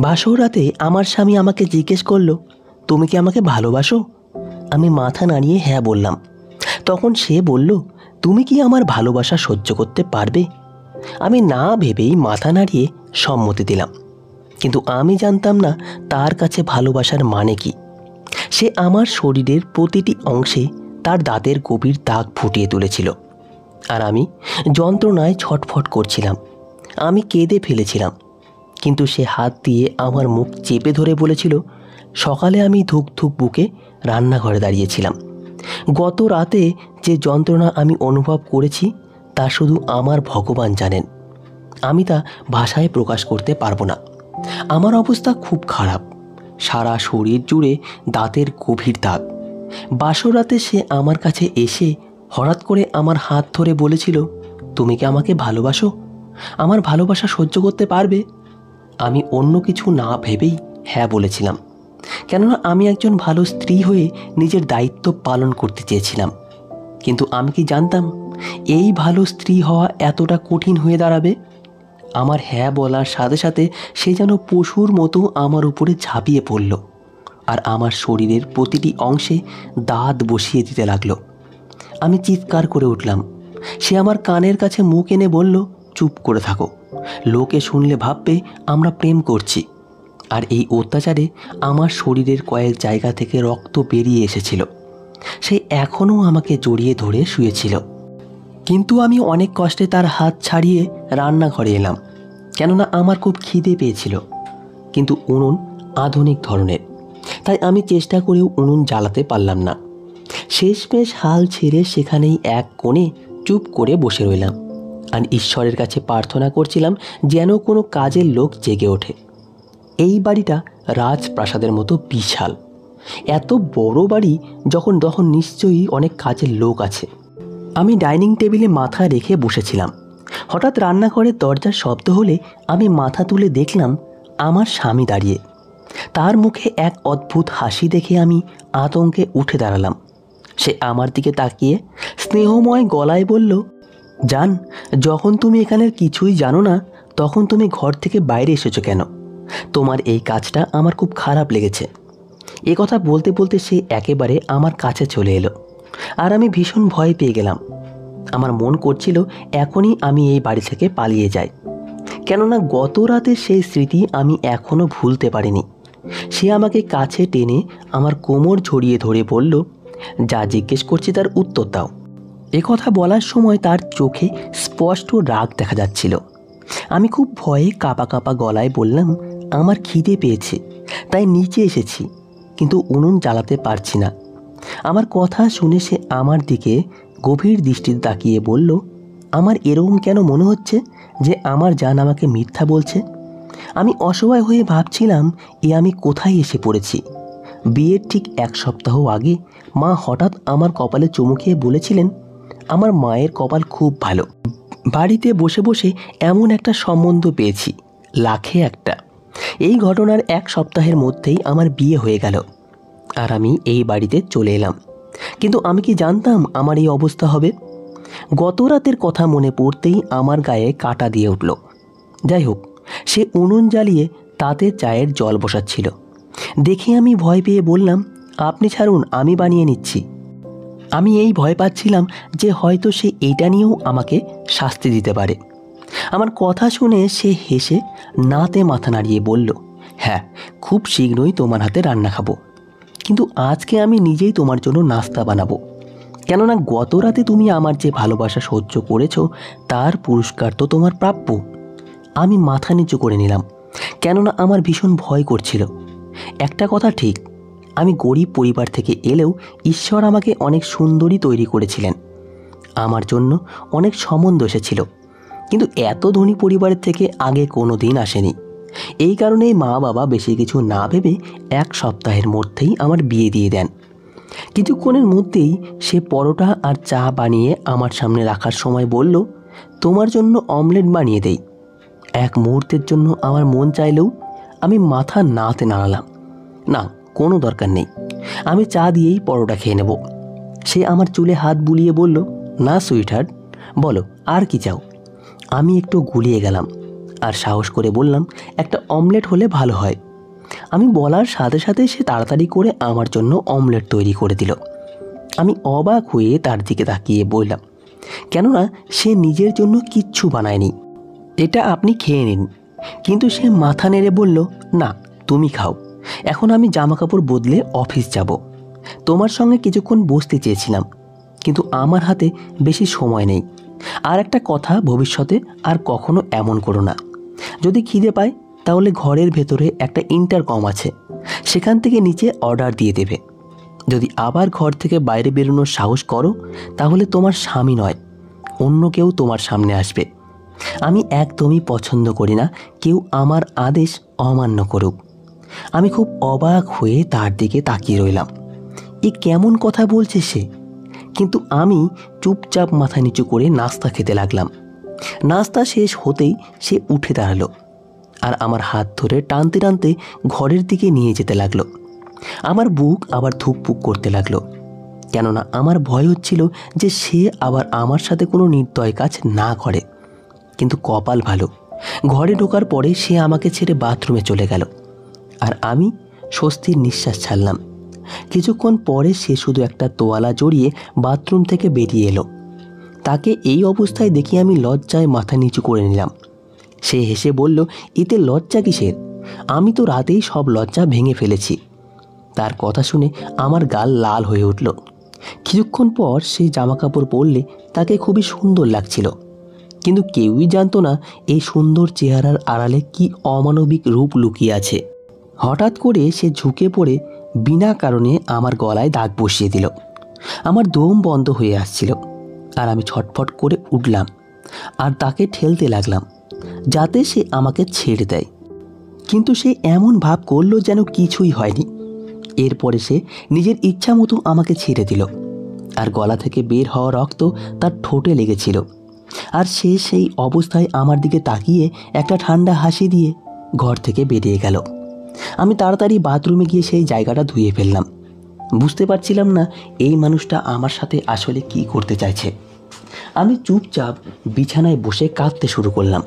বাসর রাতে আমার স্বামী আমাকে জিজ্ঞেস করলো, তুমি কি আমাকে ভালোবাসো? আমি মাথা নাড়িয়ে হ্যাঁ বললাম। তখন সে বলল, তুমি কি আমার ভালোবাসা সহ্য করতে পারবে? আমি না ভেবেই মাথা নাড়িয়ে সম্মতি দিলাম, কিন্তু আমি জানতাম না তার কাছে ভালোবাসার মানে কি। সে আমার শরীরের প্রতিটি অংশে তার দাঁতের গভীর দাগ ফুটিয়ে তুলেছিল, আর আমি যন্ত্রণায় ছটফট করছিলাম। আমি কেঁদে ফেলেছিলাম, কিন্তু সে হাত দিয়ে আমার মুখ চেপে ধরে বলেছিল, সকালে আমি ধুক ধুক বুকে রান্নাঘরে দাঁড়িয়েছিলাম। গত রাতে যে যন্ত্রণা আমি অনুভব করেছি তা শুধু আমার ভগবান জানেন। আমি তা ভাষায় প্রকাশ করতে পারবো না। আমার অবস্থা খুব খারাপ, সারা শরীর জুড়ে দাঁতের গভীর দাগ। বাসর রাতে সে আমার কাছে এসে হঠাৎ করে আমার হাত ধরে বলেছিল, তুমি কি আমাকে ভালোবাসো? আমার ভালোবাসা সহ্য করতে পারবে? আমি অন্য কিছু না ভেবেই হ্যাঁ বলেছিলাম, কেননা আমি একজন ভালো স্ত্রী হয়ে নিজের দায়িত্ব পালন করতে চেয়েছিলাম। কিন্তু আমি কি জানতাম এই ভালো স্ত্রী হওয়া এতটা কঠিন হয়ে দাঁড়াবে? আমার হ্যাঁ বলার সাথে সাথে সে যেন পশুর মতো আমার উপরে ঝাঁপিয়ে পড়ল, আর আমার শরীরের প্রতিটি অংশে দাঁত বসিয়ে দিতে লাগলো। আমি চিৎকার করে উঠলাম। সে আমার কানের কাছে মুখ এনে বলল, চুপ করে থাকো, লোকে শুনলে ভাববে আমরা প্রেম করছি। আর এই অত্যাচারে আমার শরীরের কয়েক জায়গা থেকে রক্ত বেরিয়ে এসেছিল। সে এখনও আমাকে জড়িয়ে ধরে শুয়েছিল, কিন্তু আমি অনেক কষ্টে তার হাত ছাড়িয়ে রান্নাঘরে এলাম, কেননা আমার খুব খিদে পেয়েছিল। কিন্তু উনুন আধুনিক ধরনের, তাই আমি চেষ্টা করেও উনুন জ্বালাতে পারলাম না। শেষমেশ হাল ছেড়ে সেখানেই এক কোণে চুপ করে বসে রইলাম, আর ঈশ্বরের কাছে প্রার্থনা করছিলাম যেন কোনো কাজের লোক জেগে ওঠে। এই বাড়িটা রাজপ্রাসাদের মতো বিশাল। এত বড় বাড়ি তখন নিশ্চয়ই অনেক কাজের লোক আছে। আমি ডাইনিং টেবিলে মাথা রেখে বসেছিলাম। হঠাৎ রান্নাঘরের দরজার শব্দ হলে আমি মাথা তুলে দেখলাম আমার স্বামী দাঁড়িয়ে। তার মুখে এক অদ্ভুত হাসি দেখে আমি আতঙ্কে উঠে দাঁড়ালাম। সে আমার দিকে তাকিয়ে স্নেহময় গলায় বলল, জান, যখন তুমি এখানের কিছুই জানো না তখন তুমি ঘর থেকে বাইরে এসেছো কেন? তোমার এই কাজটা আমার খুব খারাপ লেগেছে। এ কথা বলতে বলতে সে একেবারে আমার কাছে চলে এলো, আর আমি ভীষণ ভয় পেয়ে গেলাম। আমার মন করছিল এখনই আমি এই বাড়ি থেকে পালিয়ে যাই, কেননা গত রাতে সেই স্মৃতি আমি এখনও ভুলতে পারিনি। সে আমাকে কাছে টেনে আমার কোমর জড়িয়ে ধরে বলল, যা জিজ্ঞেস করছি তার উত্তর দাও। এ কথা বলার সময় তার চোখে স্পষ্ট রাগ দেখা যাচ্ছিল। আমি খুব ভয়ে কাঁপা কাঁপা গলায় বললাম, আমার খিদে পেয়েছে, তাই নিচে এসেছি, কিন্তু উনুন জ্বালাতে পারছি না। আমার কথা শুনে সে আমার দিকে গভীর দৃষ্টিতে তাকিয়ে বলল, আমার এরকম কেন মনে হচ্ছে যে আমার জান আমাকে মিথ্যা বলছে? আমি অসহায় হয়ে ভাবছিলাম আমি কোথায় এসে পড়েছি। বিয়ের ঠিক 1 সপ্তাহ আগে মা হঠাৎ আমার কপালে চুমু খেয়ে বলেছিলেন, আমার মায়ের কপাল খুব ভালো, বাড়িতে বসে বসে এমন একটা সম্বন্ধ পেয়েছি, লাখে একটা। এই ঘটনার 1 সপ্তাহের মধ্যেই আমার বিয়ে হয়ে গেল, আর আমি এই বাড়িতে চলে এলাম। কিন্তু আমি কি জানতাম আমার এই অবস্থা হবে? গত রাতের কথা মনে পড়তেই আমার গায়ে কাঁটা দিয়ে উঠল। যাই হোক, সে উনুন জ্বালিয়ে তাতে চায়ের জল বসাচ্ছিল দেখে আমি ভয় পেয়ে বললাম, আপনি ছাড়ুন, আমি বানিয়ে নিচ্ছি। আমি এই ভয় পাচ্ছিলাম যে হয়তো সে এইটা নিয়েও আমাকে শাস্তি দিতে পারে। আমার কথা শুনে সে হেসে নাতে মাথা নাড়িয়ে বলল, হ্যাঁ, খুব শীঘ্রই তোমার হাতে রান্না খাবো, কিন্তু আজকে আমি নিজেই তোমার জন্য নাস্তা বানাবো, কেননা গত রাতে তুমি আমার যে ভালোবাসা সহ্য করেছ তার পুরস্কার তো তোমার প্রাপ্য। আমি মাথা নিচু করে নিলাম, কেননা আমার ভীষণ ভয় করছিল। একটা কথা ঠিক, আমি গরিব পরিবার থেকে এলেও ঈশ্বর আমাকে অনেক সুন্দরী তৈরি করেছিলেন। আমার জন্য অনেক সম্বন্ধ এসেছিল, কিন্তু এত ধনী পরিবারের থেকে আগে কোনো দিন আসেনি। এই কারণেই মা বাবা বেশি কিছু না ভেবে 1 সপ্তাহের মধ্যেই আমার বিয়ে দিয়ে দেন। কিছুক্ষণের মধ্যেই সে পরোটা আর চা বানিয়ে আমার সামনে রাখার সময় বলল, তোমার জন্য অমলেট বানিয়ে দেই। এক মুহূর্তের জন্য আমার মন চাইলেও আমি মাথা নাতে নাড়ালাম, না, কোনো দরকার নেই, আমি চা দিয়েই পরোটা খেয়ে নেব। সে আমার চুলে হাত বুলিয়ে বলল, না সুইটহার্ট, বলো আর কি চাও। আমি একটু গুলিয়ে গেলাম। আর সাহস করে বললাম, একটা অমলেট হলে ভালো হয়। আমি বলার সাথে সাথে সে তাড়াতাড়ি করে আমার জন্য অমলেট তৈরি করে দিল। আমি অবাক হয়ে তার দিকে তাকিয়ে বললাম, কেননা সে নিজের জন্য কিচ্ছু বানায়নি, এটা আপনি খেয়ে নিন। কিন্তু সে মাথা নেড়ে বলল, না, তুমি খাও, এখন আমি জামাকাপড় বদলে অফিস যাব। তোমার সঙ্গে কিছুক্ষণ বসতে চেয়েছিলাম, কিন্তু আমার হাতে বেশি সময় নেই। আর একটা কথা, ভবিষ্যতে আর কখনো এমন করো না। যদি খিদে পায় তাহলে ঘরের ভেতরে একটা ইন্টারকম আছে, সেখান থেকে নিচে অর্ডার দিয়ে দেবে। যদি আবার ঘর থেকে বাইরে বেরোনোর সাহস করো তাহলে তোমার স্বামী নয়, অন্য কেউ তোমার সামনে আসবে। আমি একদমই পছন্দ করি না কেউ আমার আদেশ অমান্য করুক। আমি খুব অবাক হয়ে তার দিকে তাকিয়ে রইলাম। এ কেমন কথা বলছে সে? কিন্তু আমি চুপচাপ মাথা নিচু করে নাস্তা খেতে লাগলাম। নাস্তা শেষ হতেই সে উঠে দাঁড়ালো আর আমার হাত ধরে টানতে টানতে ঘরের দিকে নিয়ে যেতে লাগলো। আমার বুক আবার ধুকপুক করতে লাগলো, কেননা আমার ভয় হচ্ছিল যে সে আবার আমার সাথে কোনো নির্দয় কাজ না করে। কিন্তু কপাল ভালো, ঘরে ঢোকার পরে সে আমাকে ছেড়ে বাথরুমে চলে গেল আর আমি স্বস্তির নিঃশ্বাস ছাড়লাম। কিছুক্ষণ পরে সে শুধু একটা তোয়ালা জড়িয়ে বাথরুম থেকে বেরিয়ে এলো। তাকে এই অবস্থায় দেখে আমি লজ্জায় মাথা নিচু করে নিলাম। সে হেসে বলল, এতে লজ্জা কিসের? আমি তো রাতেই সব লজ্জা ভেঙে ফেলেছি। তার কথা শুনে আমার গাল লাল হয়ে উঠল। কিছুক্ষণ পর সেই জামাকাপড় পরলে তাকে খুবই সুন্দর লাগছিল, কিন্তু কেউই জানতো না এই সুন্দর চেহারার আড়ালে কি অমানবিক রূপ লুকিয়ে আছে। হঠাৎ করে সে ঝুঁকে পড়ে বিনা কারণে আমার গলায় দাগ বসিয়ে দিল। আমার দম বন্ধ হয়ে আসছিল আর আমি ছটফট করে উঠলাম আর তাকে ঠেলতে লাগলাম যাতে সে আমাকে ছেড়ে দেয়। কিন্তু সে এমন ভাব করলো যেন কিছুই হয়নি। এরপরে সে নিজের ইচ্ছা মতো আমাকে ছেড়ে দিল আর গলা থেকে বের হওয়া রক্ত তার ঠোঁটে লেগেছিল। আর সে সেই অবস্থায় আমার দিকে তাকিয়ে একটা ঠান্ডা হাসি দিয়ে ঘর থেকে বেরিয়ে গেল। আমি তাড়াতাড়ি বাথরুমে গিয়ে সেই জায়গাটা ধুয়ে ফেললাম। বুঝতে পারছিলাম না এই মানুষটা আমার সাথে আসলে কি করতে চাইছে। আমি চুপচাপ বিছানায় বসে কাঁদতে শুরু করলাম।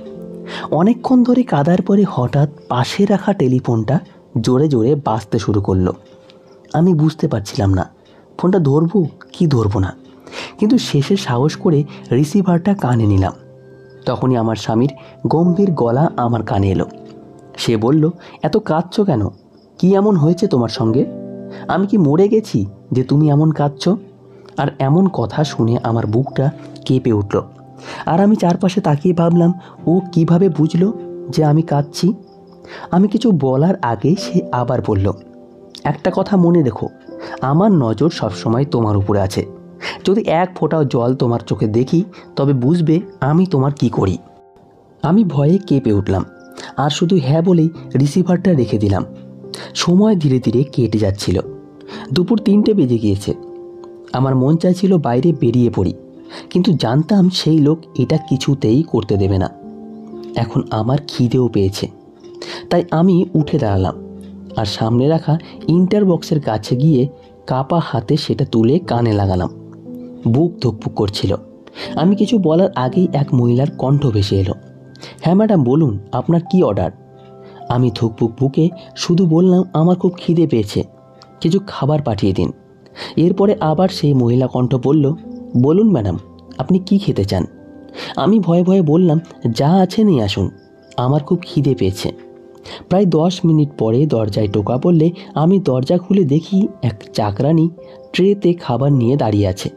অনেকক্ষণ ধরে কাঁদার পরে হঠাৎ পাশে রাখা টেলিফোনটা জোরে জোরে বাজতে শুরু করলো। আমি বুঝতে পারছিলাম না ফোনটা ধরবো কি ধরবো না, কিন্তু শেষে সাহস করে রিসিভারটা কানে নিলাম। তখনই আমার স্বামীর গম্ভীর গলা আমার কানে এলো। সে বলল, এত কাঁদছো কেন? কি এমন হয়েছে তোমার সঙ্গে? আমি কি মরে গেছি যে তুমি এমন কাঁদছো? আর এমন কথা শুনে আমার বুকটা কেঁপে উঠল। আর আমি চারপাশে তাকিয়ে ভাবলাম, ও কিভাবে বুঝলো যে আমি কাঁদছি? আমি কিছু বলার আগে সে আবার বলল, একটা কথা মনে রেখো, আমার নজর সবসময় তোমার উপরে আছে। যদি এক ফোঁটাও জল তোমার চোখে দেখি তবে বুঝবে আমি তোমার কি করি। আমি ভয়ে কেঁপে উঠলাম আর শুধু হ্যাঁ বলেই রিসিভারটা রেখে দিলাম। সময় ধীরে ধীরে কেটে যাচ্ছিল। দুপুর 3টে বেজে গিয়েছে। আমার মন চাইছিল বাইরে বেরিয়ে পড়ি, কিন্তু জানতাম সেই লোক এটা কিছুতেই করতে দেবে না। এখন আমার খিদেও পেয়েছে, তাই আমি উঠে দাঁড়ালাম আর সামনে রাখা ইন্টার বক্সের কাছে গিয়ে কাপা হাতে সেটা তুলে কানে লাগালাম। বুক ধুকপুক করছিল। আমি কিছু বলার আগেই এক মহিলার কণ্ঠ ভেসে এলো, হ্যাঁ ম্যাডাম বলুন, আপনার কি অর্ডার? আমি ধুকপুক বুকে শুধু বললাম, আমার খুব খিদে পেয়েছে, কিছু খাবার পাঠিয়ে দিন। এরপরে আবার সেই মহিলা কণ্ঠ বলল, বলুন ম্যাডাম, আপনি কি খেতে চান? আমি ভয়ে ভয়ে বললাম, যা আছে নিয়ে আসুন, আমার খুব খিদে পেয়েছে। প্রায় 10 মিনিট পরে দরজায় টোকা পড়লে আমি দরজা খুলে দেখি এক চাকরানি ট্রেতে খাবার নিয়ে দাঁড়িয়ে আছে।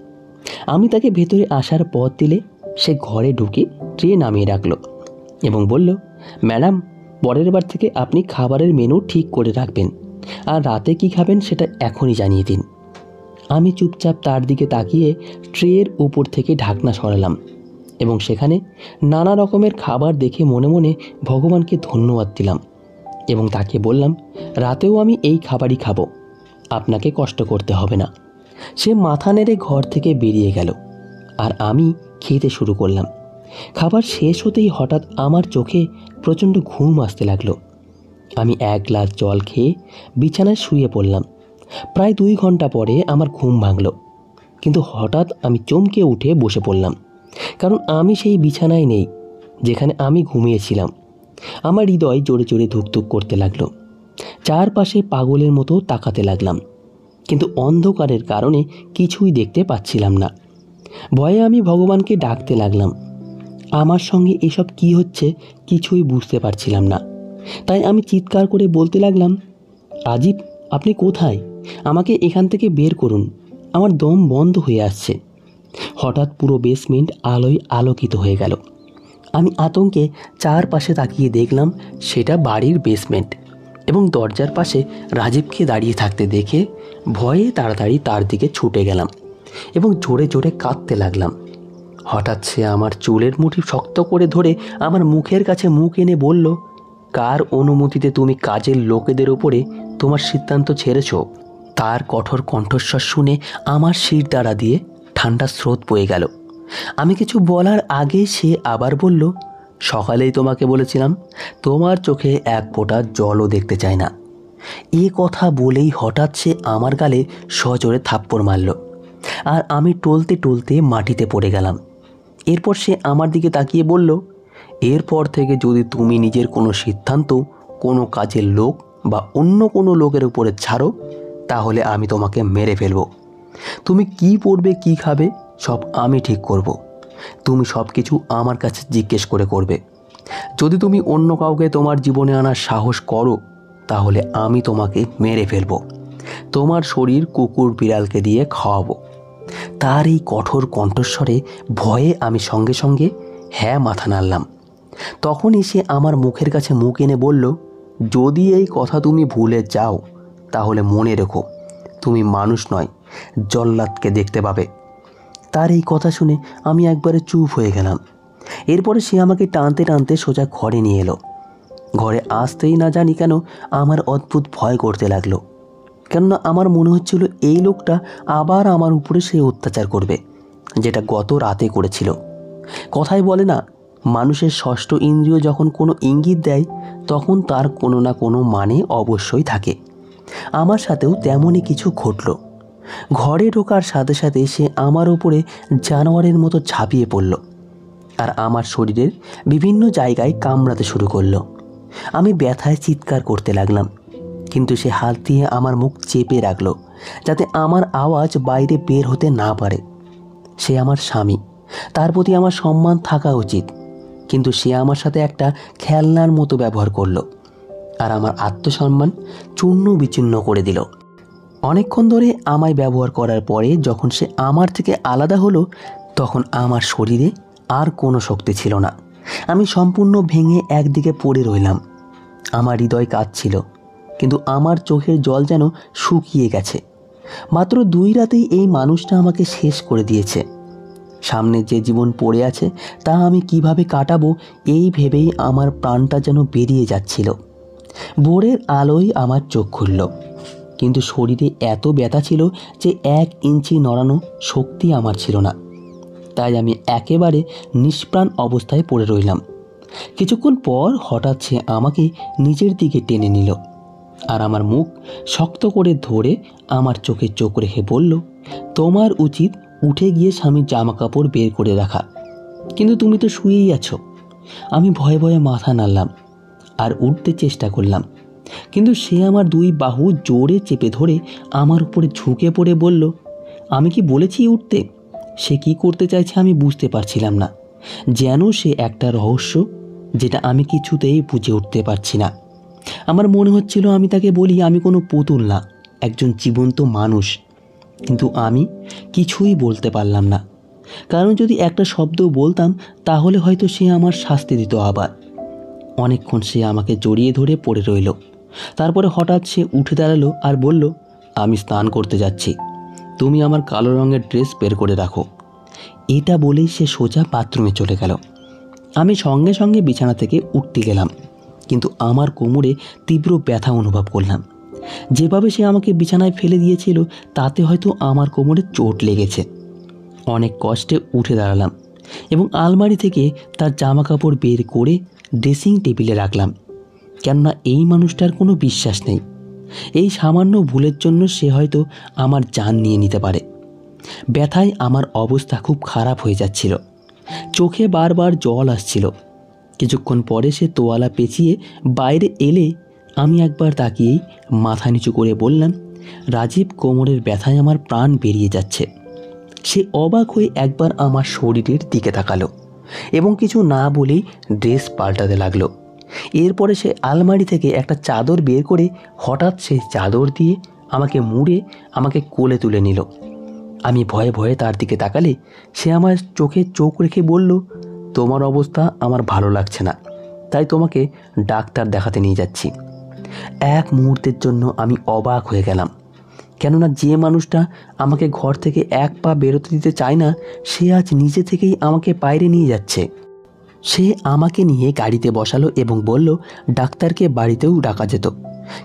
আমি তাকে ভেতরে আসার পথ দিলে সে ঘরে ঢুকে ট্রে নামিয়ে রাখলো এবং বলল, ম্যাডাম, পরের বার থেকে আপনি খাবারের মেনু ঠিক করে রাখবেন আর রাতে কি খাবেন সেটা এখনই জানিয়ে দিন। আমি চুপচাপ তার দিকে তাকিয়ে ট্রের উপর থেকে ঢাকনা সরালাম এবং সেখানে নানা রকমের খাবার দেখে মনে মনে ভগবানকে ধন্যবাদ দিলাম এবং তাকে বললাম, রাতেও আমি এই খাবারই খাবো, আপনাকে কষ্ট করতে হবে না। সে মাথা নেড়ে ঘর থেকে বেরিয়ে গেল আর আমি খেতে শুরু করলাম। খাবার শেষ হতেই হঠাৎ আমার চোখে প্রচণ্ড ঘুম আসতে লাগলো। আমি 1 গ্লাস জল খেয়ে বিছানায় শুয়ে পড়লাম। প্রায় 2 ঘন্টা পরে আমার ঘুম ভাঙল, কিন্তু হঠাৎ আমি চমকে উঠে বসে পড়লাম, কারণ আমি সেই বিছানায় নেই যেখানে আমি ঘুমিয়েছিলাম। আমার হৃদয় জোরে জোরে ধুকধুক করতে লাগলো। চারপাশে পাগলের মতো তাকাতে লাগলাম, কিন্তু অন্ধকারের কারণে কিছুই দেখতে পাচ্ছিলাম না। ভয়ে আমি ভগবানকে ডাকতে লাগলাম। আমার সঙ্গে এসব কি হচ্ছে কিছুই বুঝতে পারছিলাম না। তাই আমি চিৎকার করে বলতে লাগলাম, রাজীব, আপনি কোথায়? আমাকে এখান থেকে বের করুন, আমার দম বন্ধ হয়ে আসছে। হঠাৎ পুরো বেসমেন্ট আলোয় আলোকিত হয়ে গেল। আমি আতঙ্কে চারপাশে তাকিয়ে দেখলাম সেটা বাড়ির বেসমেন্ট, এবং দরজার পাশে রাজীবকে দাঁড়িয়ে থাকতে দেখে ভয়ে তাড়াতাড়ি তার দিকে ছুটে গেলাম এবং জোরে জোরে কাঁদতে লাগলাম। হঠাৎ সে আমার চুলের মুঠি শক্ত করে ধরে আমার মুখের কাছে মুখ এনে বলল, কার অনুমতিতে তুমি কাজের লোকেদের উপরে তোমার সিদ্ধান্ত ছেড়েছ? তার কঠোর কণ্ঠস্বর শুনে আমার শির দাঁড়া দিয়ে ঠান্ডা স্রোত বয়ে গেল। আমি কিছু বলার আগে সে আবার বলল, সকালেই তোমাকে বলেছিলাম তোমার চোখে এক ফোঁটা জলও দেখতে চায় না। এ কথা বলেই হঠাৎ সে আমার গালে সজোরে থাপ্পড় মারল, আর আমি টলতে টলতে মাটিতে পড়ে গেলাম। এরপর সে আমার দিকে তাকিয়ে বলল, এরপর থেকে যদি তুমি নিজের কোনো সিদ্ধান্ত কোনো কাজের লোক বা অন্য কোনো লোকের উপরে ছাড়ো, তাহলে আমি তোমাকে মেরে ফেলব। তুমি কি পড়বে, কি খাবে, সব আমি ঠিক করব। তুমি সব কিছু আমার কাছে জিজ্ঞেস করে করবে। যদি তুমি অন্য কাউকে তোমার জীবনে আনার সাহস করো, তাহলে আমি তোমাকে মেরে ফেলব। তোমার শরীর কুকুর বিড়ালকে দিয়ে খাওয়াবো। তার এই কঠোর কণ্ঠস্বরে ভয়ে আমি সঙ্গে সঙ্গে হ্যাঁ মাথা নাড়লাম। তখনই সে আমার মুখের কাছে মুখ এনে বলল, যদি এই কথা তুমি ভুলে যাও, তাহলে মনে রেখো তুমি মানুষ নয়, জল্লাদকে দেখতে পাবে। তার এই কথা শুনে আমি একবারে চুপ হয়ে গেলাম। এরপরে সে আমাকে টানতে টানতে সোজা ঘরে নিয়ে এলো। ঘরে আসতেই না জানি কেন আমার অদ্ভুত ভয় করতে লাগলো, কেননা আমার মনে হচ্ছিল এই লোকটা আবার আমার উপরে সে অত্যাচার করবে, যেটা গত রাতে করেছিল। কথায় বলে না, মানুষের ষষ্ঠ ইন্দ্রিয় যখন কোনো ইঙ্গিত দেয়, তখন তার কোনো না কোনো মানে অবশ্যই থাকে। আমার সাথেও তেমনই কিছু ঘটল। ঘরে ঢোকার সাথে সাথে সে আমার উপরে জানোয়ারের মতো ঝাঁপিয়ে পড়ল, আর আমার শরীরের বিভিন্ন জায়গায় কামড়াতে শুরু করলো। আমি ব্যথায় চিৎকার করতে লাগলাম, কিন্তু সে হাত দিয়ে আমার মুখ চেপে রাখলো, যাতে আমার আওয়াজ বাইরে বের হতে না পারে। সে আমার স্বামী, তার প্রতি আমার সম্মান থাকা উচিত, কিন্তু সে আমার সাথে একটা খেলনার মতো ব্যবহার করলো, আর আমার আত্মসম্মান চূর্ণ বিচূর্ণ করে দিল। অনেকক্ষণ ধরে আমায় ব্যবহার করার পরে যখন সে আমার থেকে আলাদা হলো, তখন আমার শরীরে আর কোনো শক্তি ছিল না। আমি সম্পূর্ণ ভেঙে একদিকে পড়ে রইলাম। আমার হৃদয় কাঁদছিল, কিন্তু আমার চোখের জল যেন শুকিয়ে গেছে। মাত্র 2 রাতেই এই মানুষটা আমাকে শেষ করে দিয়েছে। সামনে যে জীবন পড়ে আছে তা আমি কিভাবে কাটাবো এই ভেবেই আমার প্রাণটা যেন বেরিয়ে যাচ্ছিল। ভোরের আলোয় আমার চোখ খুলল, কিন্তু শরীরে এত ব্যথা ছিল যে 1 ইঞ্চি নড়ানো শক্তি আমার ছিল না। তাই আমি একেবারে নিষ্প্রাণ অবস্থায় পড়ে রইলাম। কিছুক্ষণ পর হঠাৎ সে আমাকে নিজের দিকে টেনে নিল, আর আমার মুখ শক্ত করে ধরে আমার চোখে চোখ রেখে বলল, তোমার উচিত উঠে গিয়ে স্বামীর জামা কাপড় বের করে রাখা, কিন্তু তুমি তো শুয়েই আছো। আমি ভয়ে ভয়ে মাথা নাড়লাম আর উঠতে চেষ্টা করলাম, কিন্তু সে আমার 2 বাহু জোরে চেপে ধরে আমার উপরে ঝুঁকে পড়ে বলল, আমি কি বলেছি উঠতে? সে কি করতে চাইছে আমি বুঝতে পারছিলাম না, যেন সে একটা রহস্য যেটা আমি কিছুতেই বুঝে উঠতে পারছি না। আমার মনে হচ্ছিল আমি তাকে বলি আমি কোনো পুতুল না, একজন জীবন্ত মানুষ, কিন্তু আমি কিছুই বলতে পারলাম না, কারণ যদি একটা শব্দ বলতাম তাহলে হয়তো সে আমার শাস্তি দিত আবার। অনেকক্ষণ সে আমাকে জড়িয়ে ধরে পড়ে রইল। তারপরে হঠাৎ সে উঠে দাঁড়ালো আর বলল, আমি স্নান করতে যাচ্ছি, তুমি আমার কালো রঙের ড্রেস বের করে রাখো। এটা বলেই সে সোজা বাথরুমে চলে গেল। আমি সঙ্গে সঙ্গে বিছানা থেকে উঠতে গেলাম, কিন্তু আমার কোমরে তীব্র ব্যথা অনুভব করলাম। যেভাবে সে আমাকে বিছানায় ফেলে দিয়েছিল তাতে হয়তো আমার কোমরে চোট লেগেছে। অনেক কষ্টে উঠে দাঁড়ালাম এবং আলমারি থেকে তার জামা কাপড় বের করে ড্রেসিং টেবিলে রাখলাম, কেননা এই মানুষটার কোনো বিশ্বাস নেই। এই সামান্য ভুলের জন্য সে হয়তো আমার জান নিয়ে নিতে পারে। ব্যথায় আমার অবস্থা খুব খারাপ হয়ে যাচ্ছিল, চোখে বারবার জল আসছিল। কিছুক্ষণ পরে সে তোয়ালা পেঁচিয়ে বাইরে এলে আমি একবার তাকিয়েই মাথা নিচু করে বললাম, রাজীব, কোমরের ব্যথায় আমার প্রাণ বেরিয়ে যাচ্ছে। সে অবাক হয়ে একবার আমার শরীরের দিকে তাকালো এবং কিছু না বলেই ড্রেস পাল্টাতে লাগলো। এরপরে সে আলমারি থেকে একটা চাদর বের করে হঠাৎ সেই চাদর দিয়ে আমাকে মুড়ে আমাকে কোলে তুলে নিল। আমি ভয়ে ভয়ে তার দিকে তাকালে সে আমার চোখে চোখ রেখে বলল, তোমার অবস্থা আমার ভালো লাগছে না, তাই তোমাকে ডাক্তার দেখাতে নিয়ে যাচ্ছি। এক মুহূর্তের জন্য আমি অবাক হয়ে গেলাম, কেননা যে মানুষটা আমাকে ঘর থেকে এক পা বেরোতে দিতে চায় না, সে আজ নিজে থেকেই আমাকে বাইরে নিয়ে যাচ্ছে। সে আমাকে নিয়ে গাড়িতে বসালো এবং বলল, ডাক্তারকে বাড়িতেও ডাকা যেত,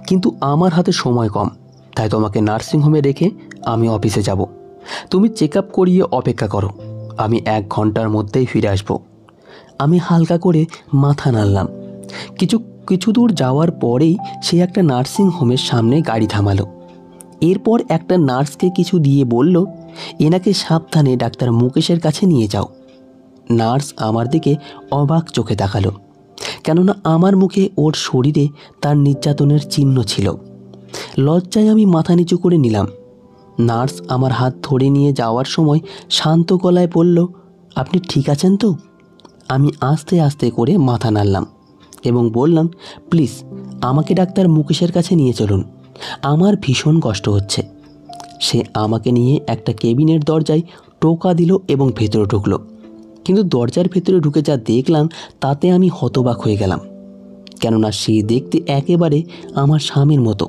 কিন্তু আমার হাতে সময় কম, তাই তোমাকে নার্সিংহোমে রেখে আমি অফিসে যাব। তুমি চেক আপ করিয়ে অপেক্ষা করো, আমি 1 ঘন্টার মধ্যেই ফিরে আসব। আমি হালকা করে মাথা নাড়লাম। কিছু দূর যাওয়ার পরেই সে একটা নার্সিংহোমের সামনে গাড়ি থামালো। এরপর একটা নার্সকে কিছু দিয়ে বলল, এনাকে সাবধানে ডাক্তার মুকেশের কাছে নিয়ে যাও। নার্স আমার দিকে অবাক চোখে তাকালো, কেননা আমার মুখে ওর শরীরে তার নির্যাতনের চিহ্ন ছিল। লজ্জায় আমি মাথা নিচু করে নিলাম। নার্স আমার হাত ধরে নিয়ে যাওয়ার সময় শান্ত গলায় বলল, আপনি ঠিক আছেন তো? আমি আস্তে আস্তে করে মাথা নাড়লাম এবং বললাম, প্লিজ আমাকে ডাক্তার মুকেশের কাছে নিয়ে চলুন, আমার ভীষণ কষ্ট হচ্ছে। সে আমাকে নিয়ে একটা কেবিনের দরজায় টোকা দিল এবং ভেতরে ঢুকলো। কিন্তু দরজার ভেতরে ঢুকে যা দেখলাম তাতে আমি হতবাক হয়ে গেলাম, কেননা সে দেখতে একেবারে আমার স্বামীর মতো।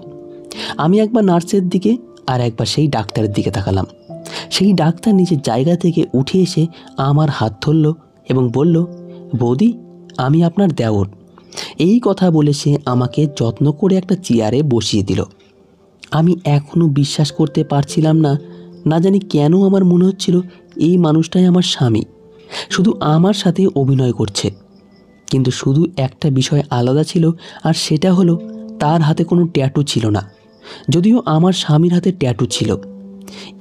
আমি একবার নার্সের দিকে আর একবার সেই ডাক্তারের দিকে তাকালাম। সেই ডাক্তার নিজের জায়গা থেকে উঠে এসে আমার হাত ধরল এবং বলল, বৌদি, আমি আপনার দেওর। এই কথা বলে সে আমাকে যত্ন করে একটা চেয়ারে বসিয়ে দিল। আমি এখনও বিশ্বাস করতে পারছিলাম না। না জানি কেন আমার মনে হচ্ছিল এই মানুষটাই আমার স্বামী, শুধু আমার সাথে অভিনয় করছে। কিন্তু শুধু একটা বিষয় আলাদা ছিল, আর সেটা হলো তার হাতে কোনো ট্যাটু ছিল না, যদিও আমার স্বামীর হাতে ট্যাটু ছিল।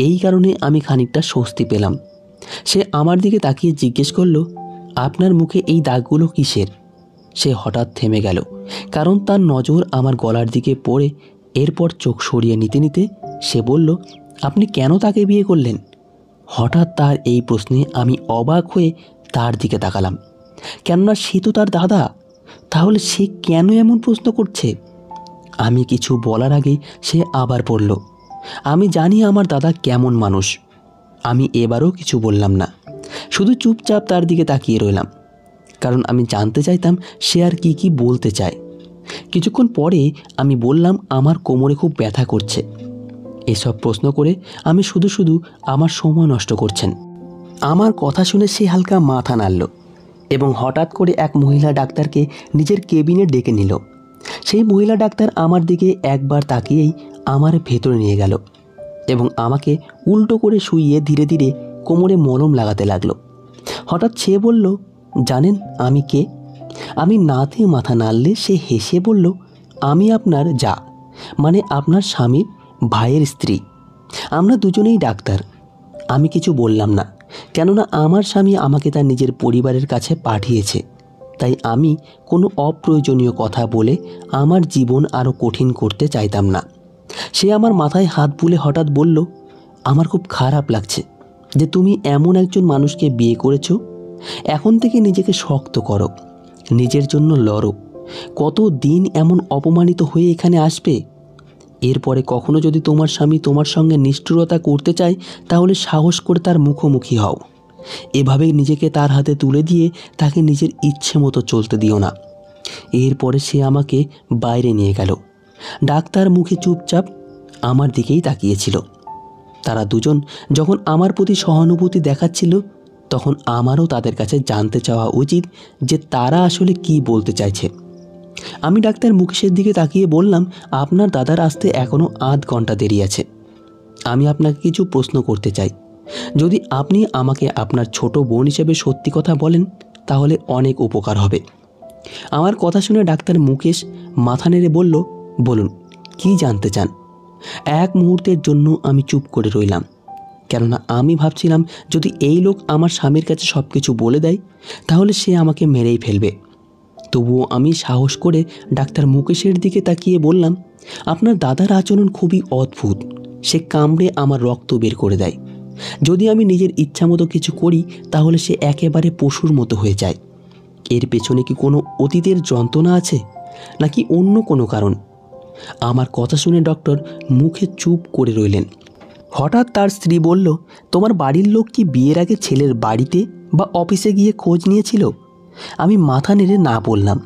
এই কারণে আমি খানিকটা স্বস্তি পেলাম। সে আমার দিকে তাকিয়ে জিজ্ঞেস করলো, আপনার মুখে এই দাগগুলো কিসের? সে হঠাৎ থেমে গেল, কারণ তার নজর আমার গলার দিকে পড়ে। এরপর চোখ সরিয়ে নিতে নিতে সে বলল, আপনি কেন তাকে বিয়ে করলেন? হঠাৎ তার এই প্রশ্নে আমি অবাক হয়ে তার দিকে তাকালাম, কেননা সে তো তার দাদা। তাহলে সে কেন এমন প্রশ্ন করছে? আমি কিছু বলার আগেই সে আবার পড়ল, আমি জানি আমার দাদা কেমন মানুষ। আমি এবারও কিছু বললাম না, শুধু চুপচাপ তার দিকে তাকিয়ে রইলাম, কারণ আমি জানতে চাইতাম সে আর কি বলতে চায়। কিছুক্ষণ পরে আমি বললাম, আমার কোমরে খুব ব্যথা করছে। এসব প্রশ্ন করে আমি শুধু আমার সময় নষ্ট করছেন। আমার কথা শুনে সে হালকা মাথা নাড়ল এবং হঠাৎ করে এক মহিলা ডাক্তারকে নিজের কেবিনে ডেকে নিল। সেই মহিলা ডাক্তার আমার দিকে একবার তাকিয়েই আমার ভেতরে নিয়ে গেল এবং আমাকে উল্টো করে শুইয়ে ধীরে ধীরে কোমরে মলম লাগাতে লাগলো। হঠাৎ সে বলল, জানেন আমি কে? আমি নাতে মাথা নাড়লে সে হেসে বলল, আমি আপনার যা, মানে আপনার স্বামীর ভাইয়ের স্ত্রী। আমরা দুজনেই ডাক্তার। আমি কিছু বললাম না, কেননা আমার স্বামী আমাকে তার নিজের পরিবারের কাছে পাঠিয়েছে, তাই আমি কোনো অপ্রয়োজনীয় কথা বলে আমার জীবন আরও কঠিন করতে চাইতাম না। সে আমার মাথায় হাত বুলে হঠাৎ বলল, আমার খুব খারাপ লাগছে যে তুমি এমন একজন মানুষকে বিয়ে করেছো। এখন থেকে নিজেকে শক্ত করো, নিজের জন্য লড়ো। কত দিন এমন অপমানিত হয়ে এখানে আসবে? এরপরে কখনো যদি তোমার স্বামী তোমার সঙ্গে নিষ্ঠুরতা করতে চায়, তাহলে সাহস করে তার মুখোমুখি হও। এভাবে নিজেকে তার হাতে তুলে দিয়ে তাকে নিজের ইচ্ছে মতো চলতে দিও না। এরপরে সে আমাকে বাইরে নিয়ে গেল। ডাক্তার মুখে চুপচাপ আমার দিকেই তাকিয়েছিল। তারা দুজন যখন আমার প্রতি সহানুভূতি দেখাচ্ছিল, তখন আমারও তাদের কাছে জানতে চাওয়া উচিত যে তারা আসলে কি বলতে চাইছে। আমি ডাক্তার মুকেশের দিকে তাকিয়ে বললাম, আপনার দাদার আসতে এখনও 8 ঘন্টা দেরি আছে। আমি আপনাকে কিছু প্রশ্ন করতে চাই। যদি আপনি আমাকে আপনার ছোট বোন হিসেবে সত্যি কথা বলেন, তাহলে অনেক উপকার হবে। আমার কথা শুনে ডাক্তার মুকেশ মাথা নেড়ে বলল, বলুন, কি জানতে চান? এক মুহূর্তের জন্য আমি চুপ করে রইলাম, কেননা আমি ভাবছিলাম যদি এই লোক আমার স্বামীর কাছে সব কিছু বলে দেয়, তাহলে সে আমাকে মেরেই ফেলবে। তবুও আমি সাহস করে ডাক্তার মুকেশের দিকে তাকিয়ে বললাম, আপনার দাদার আচরণ খুবই অদ্ভুত। সে কামড়ে আমার রক্ত বের করে দেয়। যদি আমি নিজের ইচ্ছা মতো কিছু করি তাহলে সে একেবারে পশুর মতো হয়ে যায়। এর পেছনে কি কোনো অতীতের যন্ত্রণা আছে, নাকি অন্য কোনো কারণ? আমার কথা শুনে ডক্টর মুখে চুপ করে রইলেন। হঠাৎ তার স্ত্রী বলল, তোমার বাড়ির লোক কি বিয়ের আগে ছেলের বাড়িতে বা অফিসে গিয়ে খোঁজ নিয়েছিল? আমি মাথা নেড়ে না বললাম।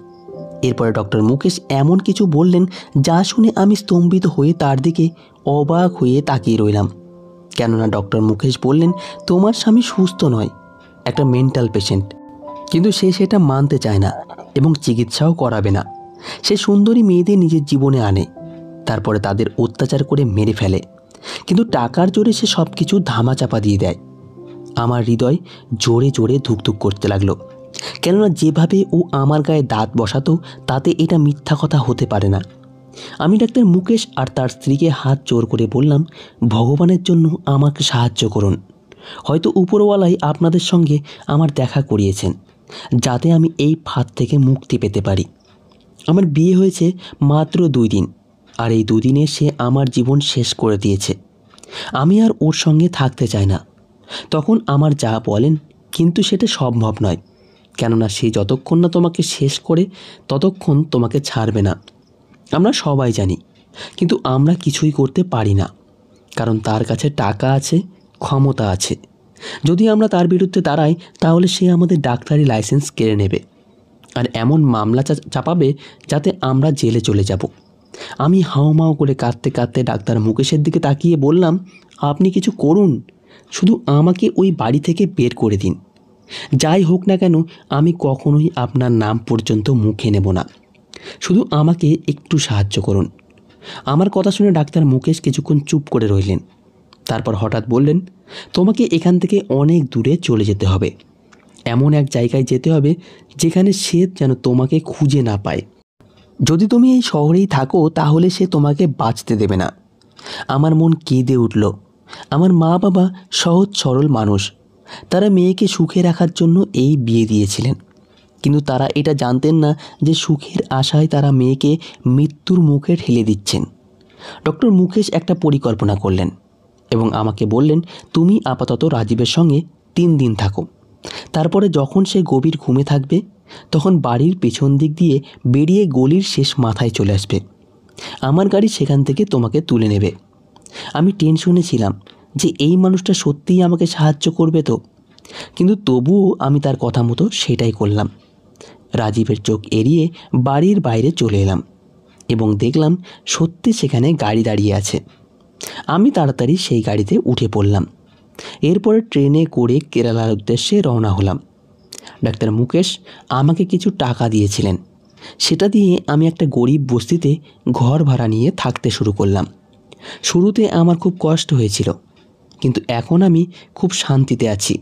এরপরে ডক্টর মুকেশ এমন কিছু বললেন যা শুনে আমি স্তম্ভিত হয়ে তার দিকে অবাক হয়ে তাকিয়ে রইলাম। কেননা ডক্টর মুকেশ বললেন, তোমার স্বামী সুস্থ নয়, একটা মেন্টাল পেশেন্ট। কিন্তু সে সেটা মানতে চায় না এবং চিকিৎসাও করাবে না। সে সুন্দরী মেয়েদের নিজের জীবনে আনে, তারপরে তাদের অত্যাচার করে মেরে ফেলে, কিন্তু টাকার জোরে সে সব কিছু ধামাচাপা দিয়ে দেয়। আমার হৃদয় জোরে জোরে ধুকধুক করতে লাগলো, কেননা যেভাবে ও আমার গায়ে দাঁত বসাতো তাতে এটা মিথ্যা কথা হতে পারে না। আমি ডাক্তার মুকেশ আর তার স্ত্রীকে হাত জোর করে বললাম, ভগবানের জন্য আমাকে সাহায্য করুন। হয়তো উপরওয়ালাই আপনাদের সঙ্গে আমার দেখা করিয়েছেন, যাতে আমি এই ফাঁদ থেকে মুক্তি পেতে পারি। আমার বিয়ে হয়েছে মাত্র 2 দিন, আর এই 2 দিনে সে আমার জীবন শেষ করে দিয়েছে। আমি আর ওর সঙ্গে থাকতে চাই না। তখন আমার যা বলেন, কিন্তু সেটা সম্ভব নয়, কেননা সে যতক্ষণ না তোমাকে শেষ করে ততক্ষণ তোমাকে ছাড়বে না। আমরা সবাই জানি, কিন্তু আমরা কিছুই করতে পারি না, কারণ তার কাছে টাকা আছে, ক্ষমতা আছে। যদি আমরা তার বিরুদ্ধে দাঁড়াই তাহলে সে আমাদের ডাক্তারি লাইসেন্স কেড়ে নেবে আর এমন মামলা চাপাবে যাতে আমরা জেলে চলে যাব। আমি হাউমাউ করে কাঁদতে কাঁদতে ডাক্তার মুকেশের দিকে তাকিয়ে বললাম, আপনি কিছু করুন, শুধু আমাকে ওই বাড়ি থেকে বের করে দিন। যাই হোক না কেন, আমি কখনোই আপনার নাম পর্যন্ত মুখে নেব না। শুধু আমাকে একটু সাহায্য করুন। আমার কথা শুনে ডাক্তার মুকেশ কিছুক্ষণ চুপ করে রইলেন। তারপর হঠাৎ বললেন, তোমাকে এখান থেকে অনেক দূরে চলে যেতে হবে। এমন এক জায়গায় যেতে হবে যেখানে সে যেন তোমাকে খুঁজে না পায়। যদি তুমি এই শহরেই থাকো তাহলে সে তোমাকে বাঁচতে দেবে না। আমার মন কেঁদে উঠল। আমার মা বাবা সহজ সরল মানুষ, তারা মেয়েকে সুখে রাখার জন্য এই বিয়ে দিয়েছিলেন, কিন্তু তারা এটা জানতেন না যে সুখের আশায় তারা মেয়েকে মৃত্যুর মুখে ঠেলে দিচ্ছেন। ডক্টর মুকেশ একটা পরিকল্পনা করলেন এবং আমাকে বললেন, তুমি আপাতত রাজীবের সঙ্গে 3 দিন থাকো। তারপরে যখন সে গভীর ঘুমে থাকবে তখন বাড়ির পেছন দিক দিয়ে বেরিয়ে গলির শেষ মাথায় চলে আসবে। আমার গাড়ি সেখান থেকে তোমাকে তুলে নেবে। আমি টেনশনে ছিলাম যে এই মানুষটা সত্যিই আমাকে সাহায্য করবে তো, কিন্তু তবুও আমি তার কথা মতো সেটাই করলাম। রাজীবের চোখ এড়িয়ে বাড়ির বাইরে চলে এলাম এবং দেখলাম সত্যি সেখানে গাড়ি দাঁড়িয়ে আছে। আমি তাড়াতাড়ি সেই গাড়িতে উঠে পড়লাম। এরপরে ট্রেনে করে কেরালার উদ্দেশ্যে রওনা হলাম। ডাক্তার মুকেশ আমাকে কিছু টাকা দিয়েছিলেন, সেটা দিয়ে আমি একটা গরিব বস্তিতে ঘর ভাড়া নিয়ে থাকতে শুরু করলাম। শুরুতে আমার খুব কষ্ট হয়েছিল, কিন্তু এখন আমি খুব শান্তিতে আছি।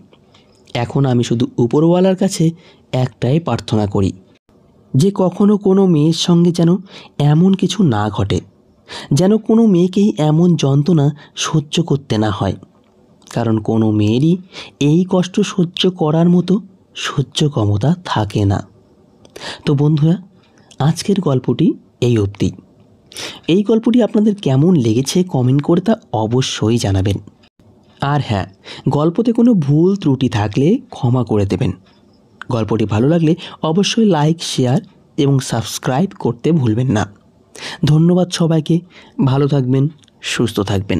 এখন আমি শুধু উপরওয়ালার কাছে একটাই প্রার্থনা করি, যে কখনো কোনো মেয়ের সঙ্গে যেন এমন কিছু না ঘটে, যেন কোনো মেয়েকেই এমন যন্ত্রণা সহ্য করতে না হয়, কারণ কোনো মেয়েরই এই কষ্ট সহ্য করার মতো সহ্য ক্ষমতা থাকে না। তো বন্ধুরা, আজকের গল্পটি এই অবধি। এই গল্পটি আপনাদের কেমন লেগেছে কমেন্ট করে তা অবশ্যই জানাবেন। আর হ্যাঁ, গল্পতে কোনো ভুল ত্রুটি থাকলে ক্ষমা করে দেবেন। গল্পটি ভালো লাগলে অবশ্যই লাইক, শেয়ার এবং সাবস্ক্রাইব করতে ভুলবেন না। ধন্যবাদ সবাইকে। ভালো থাকবেন, সুস্থ থাকবেন।